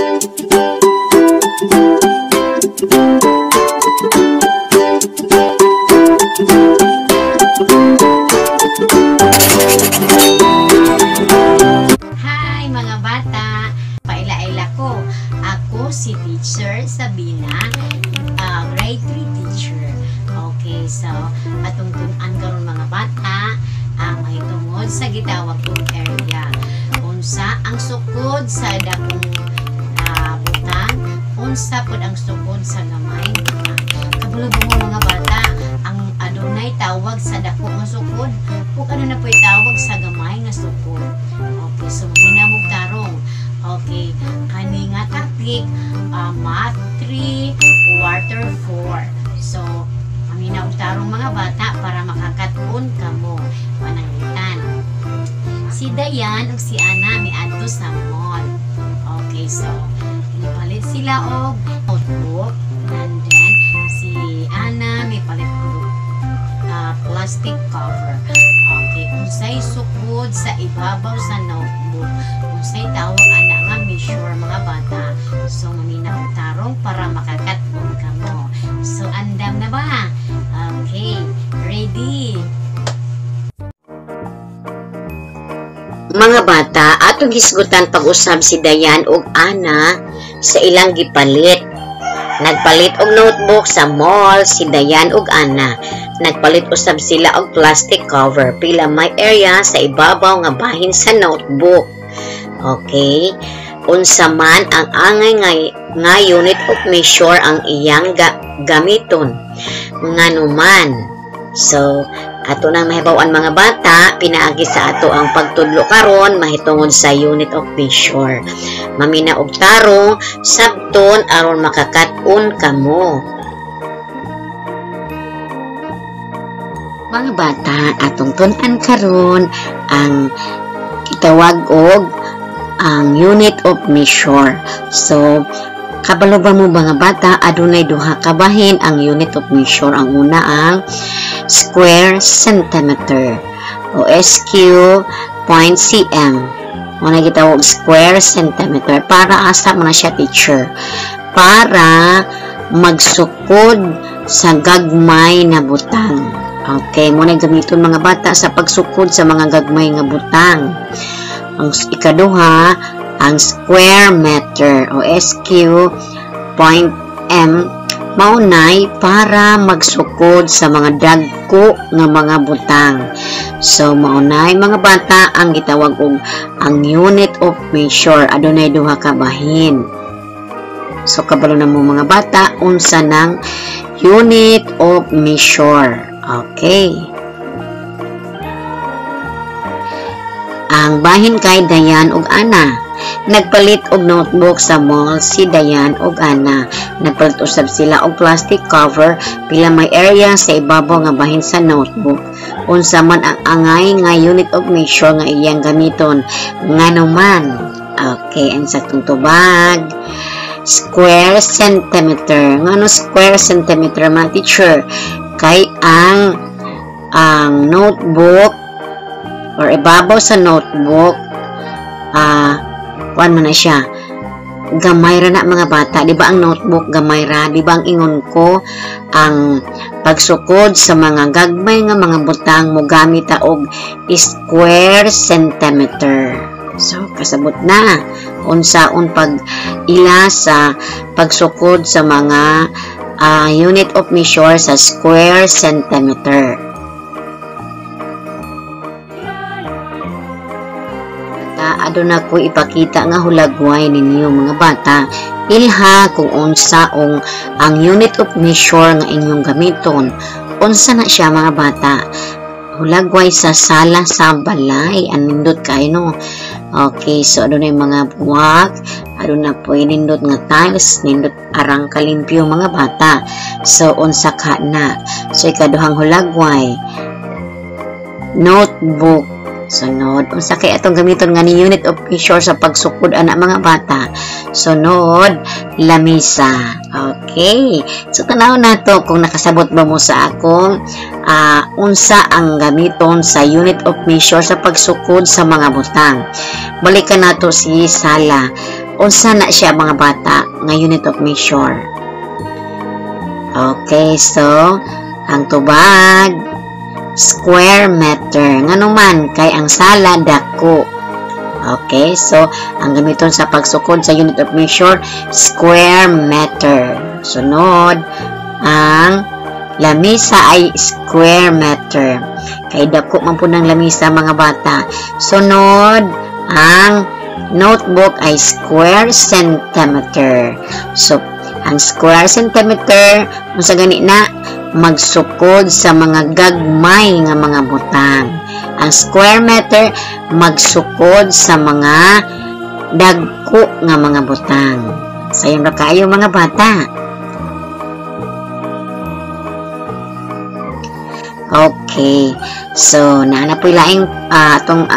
Hi mga bata, paila-ila ko. Ako si Teacher Sabina, grade 3 teacher. Okay, so atong tun-an karon mga bata, ang mahitungod sa gitawag kong area. Unsa ang sukod sa dakong butang, unsa pod ang sukod sa gamay butang. Kabulog mo mga bata, ang adunay tawag sa dako nga sukod, ug ano na po'y tawag sa gamay nga sukod. Okay, so minamog tarong. Okay, kani nga topic, math 3, quarter 4. So, maminaw tarong mga bata para makakatun kamo. Panangitan. Si Dayan ug si Ana miadto sa mall. Okay, so ipalit sila og notebook, and then si Ana may palit og plastic cover. Okay, unsay sukod sa ibabaw sa notebook, unsay tawag ana nga measure mga bata. So maminaw tarong para makakatun kamo. So andam na ba? Okay, ready? Mga bata, atong hisgutan pag-usab si Dayan ug Ana sa ilang gipalit. Nagpalit og notebook sa mall si Dayan ug Ana. Nagpalit usab sila og plastic cover pila may area sa ibabaw nga bahin sa notebook. Okay? Unsa man ang angay nga unit of measure ang iyang gamiton. Nganuman. So, ato nang mahibaw-an mga bata, pinaagi sa ato ang pagtudlo karon mahitungod sa unit of measure. Mamina og tarong sabton aron makakat-on kamo. Mga bata, atong tun-an karon ang kitawag og ang unit of measure. So, kabalo ba mo mga bata, adunay duha ka bahin ang unit of measure. Ang una ang square centimeter o SQ point cm. Muna gitawag square centimeter. Para asa mo na siya, teacher? Para magsukod sa gagmay na butang. Okay, muna gamiton mga bata sa pagsukod sa mga gagmay nga butang. Ang ikaduha, ang square meter o SQ point m maunay para magsukod sa mga dagko nga mga butang. So maunay mga bata ang gitawag og ang unit of measure. Adunay duha ka bahin. So kabalo na mo mga bata unsa nang unit of measure. Okay. Ang bahin kay Dayan ug Ana. Nagpalit og notebook sa mall si Dayan ug Ana. Nagpalit usab sila og plastic cover pila may area sa ibabaw nga bahin sa notebook. Unsa man ang angay nga unit of measure nga iyang gamiton. Nganuman. Okay, ang saktong tubag. Square centimeter. Ngano square centimeter man, teacher? Kay ang notebook or ibabaw sa notebook kuan man na siya, gamay ra na mga bata, di ba ang notebook gamay ra, di ba ang ingon ko ang pagsukod sa mga gagmay nga mga butang mo gamit ta og square centimeter. So kasabot na unsaon pag ila sa pagsukod sa mga unit of measure sa square centimeter. Aduna ko ipakita nga hulagway ninyo mga bata. Ilha kung unsa ang unit of measure nga inyong gamiton. Unsa na siya mga bata? Hulagway sa sala sa balay. Anindot kayo no? Okay, so aduna yung mga buwak. Aduna po inindot nga tiles. Nindot arang kalimpyo mga bata. So unsa ka na? So ikaduhang hulagway. Notebook. Sunod, unsa kay atong gamiton nga ni unit of measure sa pagsukod ana mga bata? Sunod, lamisa. Okay. So tanaw nato kung nakasabot ba mo sa akong unsa ang gamiton sa unit of measure sa pagsukod sa mga butang. Balikan nato si sala. unsa na siya mga bata nga unit of measure? Okay, so ang tubag square meter. Nganuman kay ang sala dako. Okay, so ang gamiton sa pagsukod sa unit of measure square meter. Sunod, ang lamisa ay square meter. Kay dako man po ng lamisa mga bata. Sunod, ang notebook ay square centimeter. So, ang square centimeter, kung sa gani na, magsukod sa mga gagmay nga mga butang. Ang square meter, magsukod sa mga dagko nga mga butang. Sayang na kayo mga bata. Okay. So, naana po ilaing itong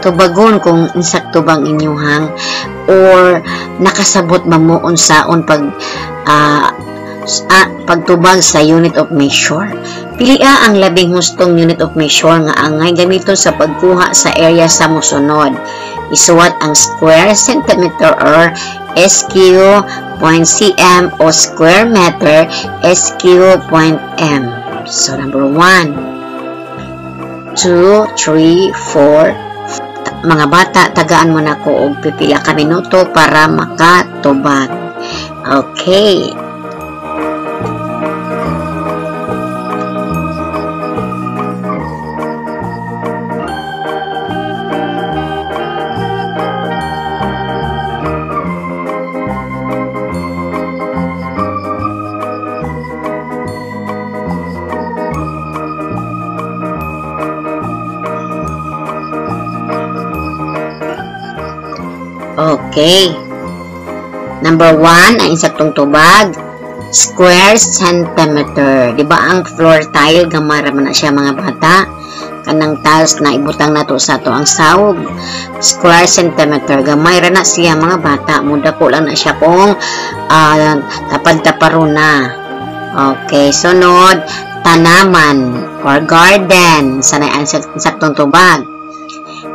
tubagon kung insakto bang inyuhang or nakasabot mamuon saon pagtubag sa unit of measure. Pilia ang labing hustong unit of measure nga angay gamiton sa pagkuha sa area sa mosunod. Isuwat ang square centimeter or SQ, .cm o square meter SQ.m. So, number 1, 2, 3, 4. Mga bata, tagaan mo na ko og pipila ka minuto para makatubag. Okay. Okay. Number 1, ang insaktong tubag, square centimeter. Diba ang floor tile, gamara man na siya mga bata. Kanang tiles na ibutang nato sa to ang sahog. Square centimeter. Gamay ra na siya mga bata. Muda ko lang na siya pong tapad-taparo na. Okay. Sunod, tanaman or garden. Sanay ang insaktong tubag.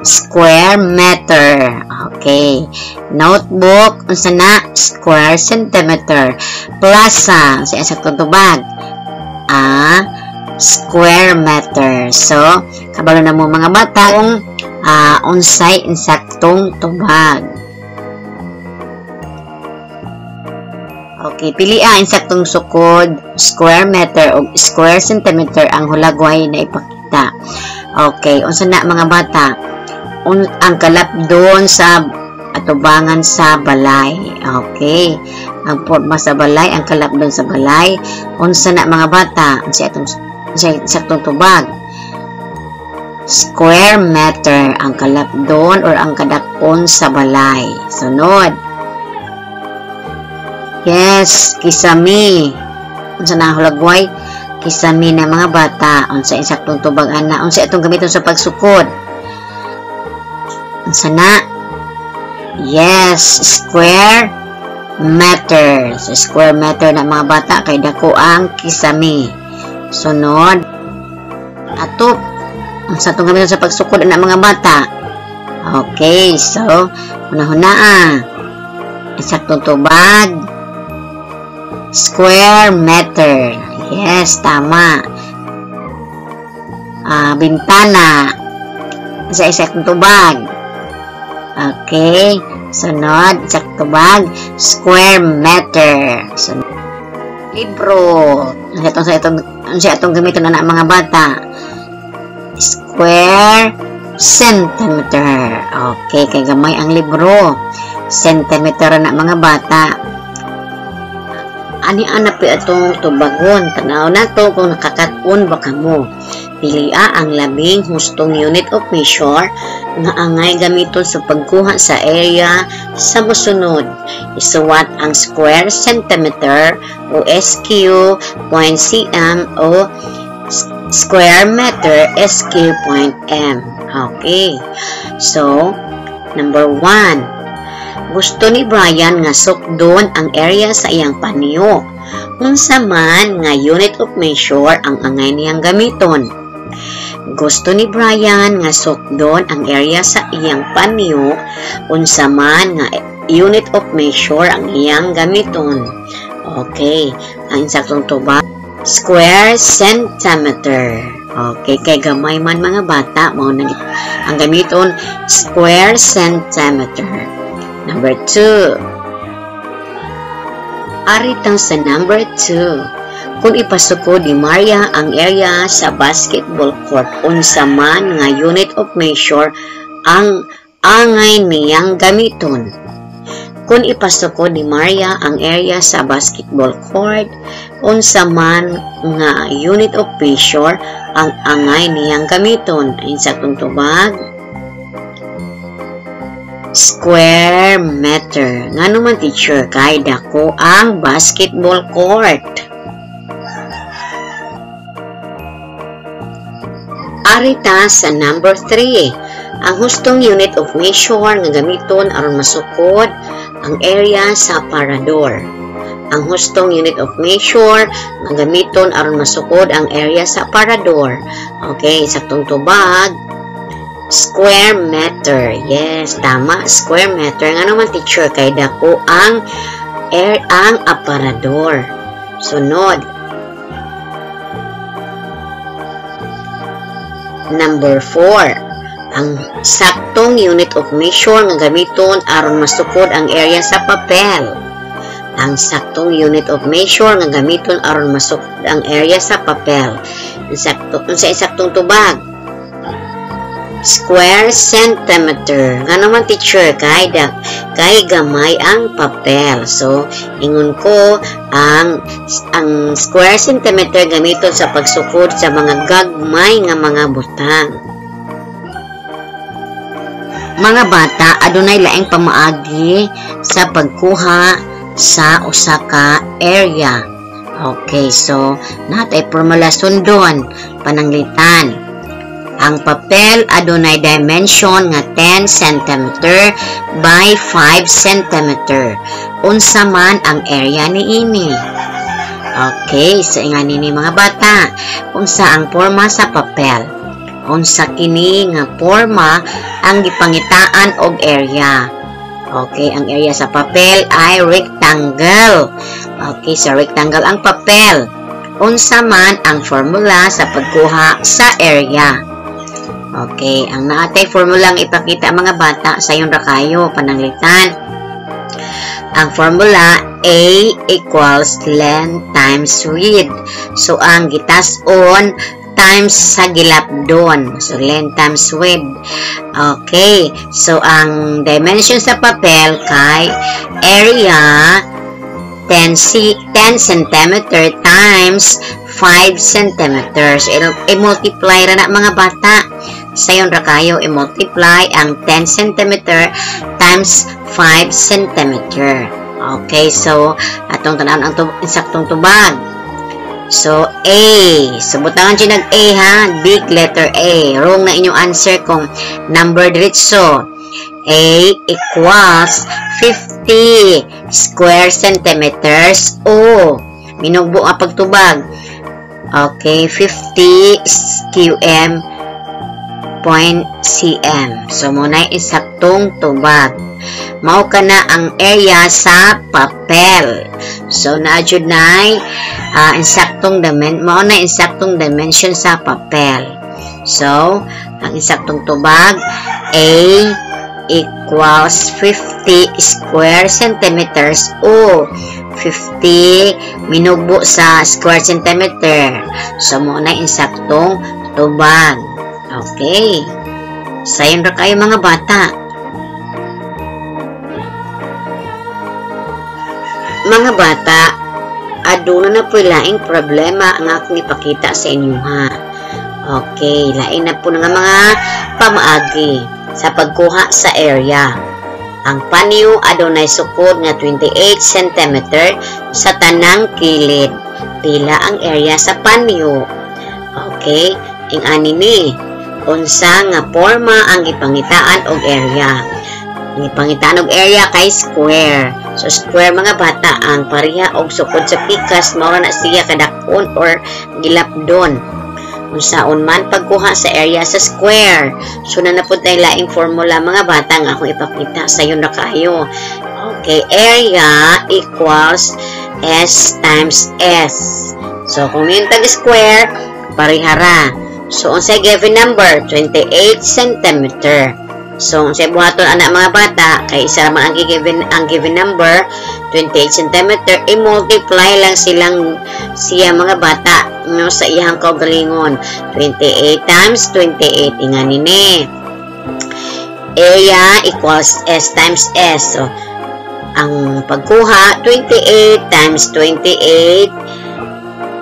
Square meter. Okay. Notebook, unsa na? Square centimeter. Plaza, sa insaktong tubag. Square meter. So, kabalo na mo mga bata kung unsay insaktong tubag. Okay, pili ang insaktong sukod, square meter o square centimeter ang hulagway na ipakita. Okay, unsa na mga bata? Ang kalap doon sa atubangan sa balay. Okay. Ang porma sa balay, ang kalap doon sa balay. Unsa na mga bata? Ang saktong tubag. Square meter ang kalap doon or ang kadakon sa balay. Sunod. Yes, kisami. Unsa na hulagway? Kisami na mga bata. Unsa insaktong tubag ana? Unsa itong gamiton sa pagsukod? Sana, yes, square meter. So, square meter na mga bata kay dako ang kisami. Sunod, atop. Sa itong gamiton sa pagsukod na mga bata. Okay, so, una-huna insaktong tubag, square meter. Yes, tama. Bintana sa insaktong tubag. Okay. Sunod, tubag, square meter. Sunod, libro. Sa itong gamiton na mga bata. Square centimeter. Okay, kay gamay ang libro. Centimeter na mga bata. Ani-ana pa itong tubagon. Tanaw na to kung nakakatun ba ka mo. Pilia ang labing hustong unit of measure nga angay gamiton sa pagkuha sa area sa mosunod. Isuwat ang square centimeter o SQ, .cm o square meter SQ.m. Okay. So, number 1. Gusto ni Brian nga sukdon ang area sa iyang panyo. Unsa man nga unit of measure ang angay niyang gamiton. Gusto ni Brian nga sukdon ang area sa iyang panyo unsa man nga unit of measure ang iyang gamiton. Okay, ang insaktong tubag, square centimeter. Okay, kay gamay man mga bata, mao na ang gamiton, square centimeter. Number 2. Aritang sa number 2. Kung ipasukod ni Maria ang area sa basketball court, unsa man nga unit of measure ang angay niyang gamiton. Kung ipasukod ni Maria ang area sa basketball court, unsa man nga unit of measure ang angay niyang gamiton. Ayon sa itong tubag, square meter. Nga naman teacher, kay dako ang basketball court. Arita sa number 3. Ang hustong unit of measure nga gamiton aron masukod ang area sa parador. Ang hustong unit of measure nga gamiton aron masukod ang area sa parador. Okay, saktong tubag, square meter. Yes, tama, square meter. Nga naman teacher, kay dako ang aparador. Sunod, number 4. Ang saktong unit of measure nga gamiton aron masukod ang area sa papel. Ang saktong unit of measure nga gamiton aron masukod ang area sa papel. Sa saktong tubag, square centimeter. Nga naman teacher, kay gamay ang papel. So, ingon ko ang square centimeter gamiton sa pagsukod sa mga gagmay nga mga butang. Mga bata, adunay laing pamaagi sa pagkuha sa usa ka area. Okay, so natay formula sundon, pananglitan. Ang papel adunay dimension nga 10 cm by 5 cm. Unsa man ang area niini? Okay, so ingani ni mga bata, unsa ang forma sa papel? Unsa kini nga forma ang gipangitaan og area. Okay, ang area sa papel ay rectangle. Okay, so rectangle ang papel. Unsa man ang formula sa pagkuha sa area. Okay, ang naatay formula nga ipakita mga bata sayon ra kayo pananglitan. Ang formula A equals length times width. So ang gitas-on times sa gilapdon. So, length times width. Okay. So, ang dimension sa papel kay area 10 cm times 5 cm. So, i-multiply ra na mga bata. Sayon ra kayo, i-multiply ang 10 cm times 5 cm. Okay. So, atong tanan ang insaktong tubag. So, A. So, butangan siya nag-A ha. Big letter A. Wrong na inyong answer kung number diretso. A equals 50 square centimeters. O. Minugbo nga pagtubag. Okay. 50 qm point cm. So, muna isaktong tubag. Mao ka na ang area sa papel. So, na-adjud na insaktong dimension sa papel. So, ang insaktong tubag, A equals 50 square centimeters o 50 minugbo sa square centimeter. So, muna insaktong tubag. Okay. Sayon ra kayo mga bata. Mga bata, aduna na po laing problema ang akong ipakita sa inyo ha. Okay, lain na po nga mga pamaagi sa pagkuha sa area. Ang panyo adunay sukod nga 28 cm sa tanang kilid. Pila ang area sa panyo. Okay, ing ani ni unsa nga forma ang gipangitaan og area. Gipangitaan og area kay square. So, square mga bata ang pareha og sukod sa pikas mao na siya kadakon or gilapdon. Unsaon man pagkuha sa area sa square. So, nanapod tayo laing formula mga bata nga akong ipakita sa iyo na kayo. Okay, area equals S times S. So, kung yung tag-square, parihara. So, unsay given number? 28 cm. So, unsay buhaton anak mga bata, kay isa man ang given number, 28 cm, i-multiply lang siya mga bata no, sa iyang kaugalingon. 28 times 28, ingani ni. Area equals S times S. So, ang pagkuha, 28 times 28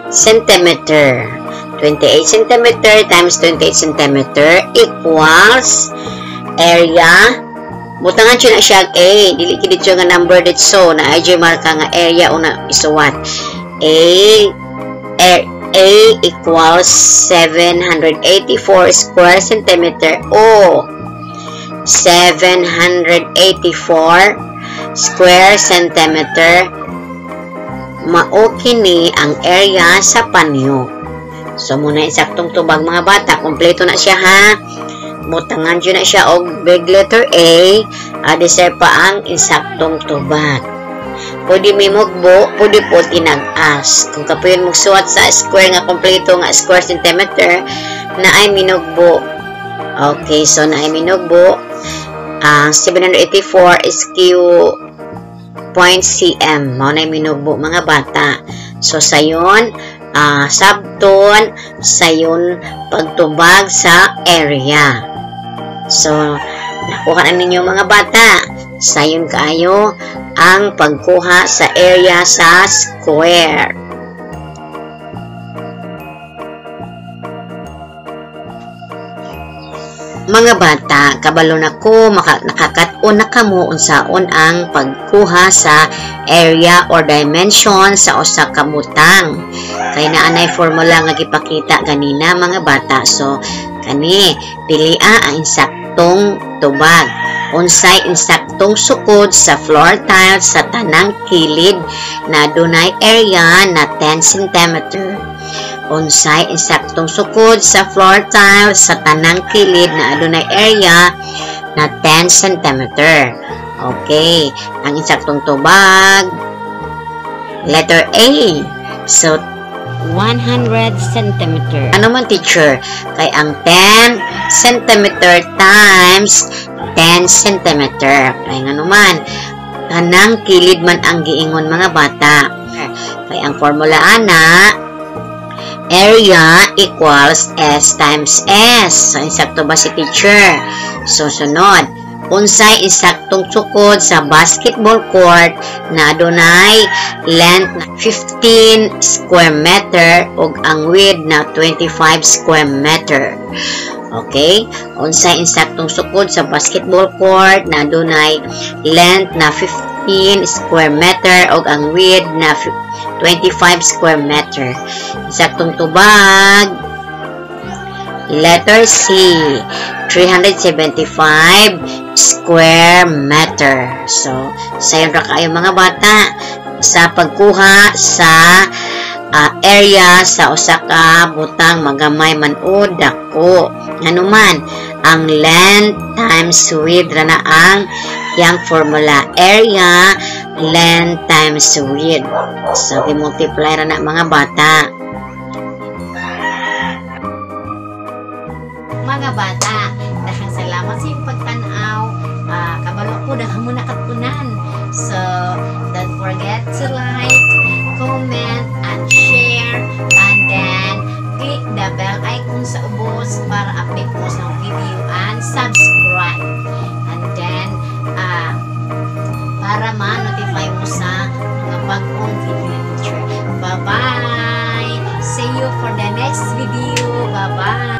centimeter. 28 centimeter times 28 centimeter equals area. Butangan siya na siya A. Dili kidit siya nga number dito. Na ay marka nga area una isuwat. A equals 784 square centimeter o 784 square centimeter. Mao kini ang area sa panyo. So, muna isaktong tubag mga bata. Kompleto na siya ha. Butangan dyan na siya og big letter A. Adisir pa ang isaktong tubag. Pwede may mugbo, pwede po tinag-as. Kung kapuyon magsuwat sa square nga kompleto nga square centimeter, na ay minugbo. Okay, so na ay minugbo. 784 is Q point cm. Mao na minugbo mga bata. So, sayon, sabton sayon pagtubag sa area. So, nakuha na ninyo mga bata. Sayon kaayo ang pagkuha sa area sa square. Mga bata, kabalo na ko, nakakatun na kamo unsaon ang pagkuha sa area or dimension sa usa ka butang. Kay naanay formula nga gipakita ganina mga bata. So, kani, pilia ang insaktong tubag. Unsay insaktong sukod sa floor tile sa tanang kilid na dunay area na 10 cm. Unsay insaktong sukod sa floor tile sa tanang kilid na adunay area na 10 cm. Okay, ang insaktong tubag, letter A. So, 100 cm. Ano man teacher? Kay ang 10 cm times 10 cm. Kay nga naman, tanang kilid man ang giingon mga bata. Kay ang formula ana, area equals S times S. So, insakto ba si teacher? So, sunod. Unsay insaktong sukod sa basketball court na adunay length na 15 square meter ug ang width na 25 square meter. Okay? Unsay insaktong sukod sa basketball court na adunay length na 15 square meter ug ang width na 25 square meter. Insaktong tubag, letter C, 375 square meter. So, sayon ra kayo mga bata sa pagkuha sa area sa usa ka butang magamay man o dako. Nganuman, ang length times width ra na ang yang formula. Area, length times width. So, i-multiply ra na mga bata. Mga bata, dahang salamat sa iyong pagtanaw. Kabalo ko, dahang mo nakatunan. So, don't forget to like, comment, and share. And then, click the bell icon sa ubos para update mo sa video and subscribe. And then, para ma-notify mo sa mga bagong video na teacher. Bye-bye! See you for the next video. Bye-bye!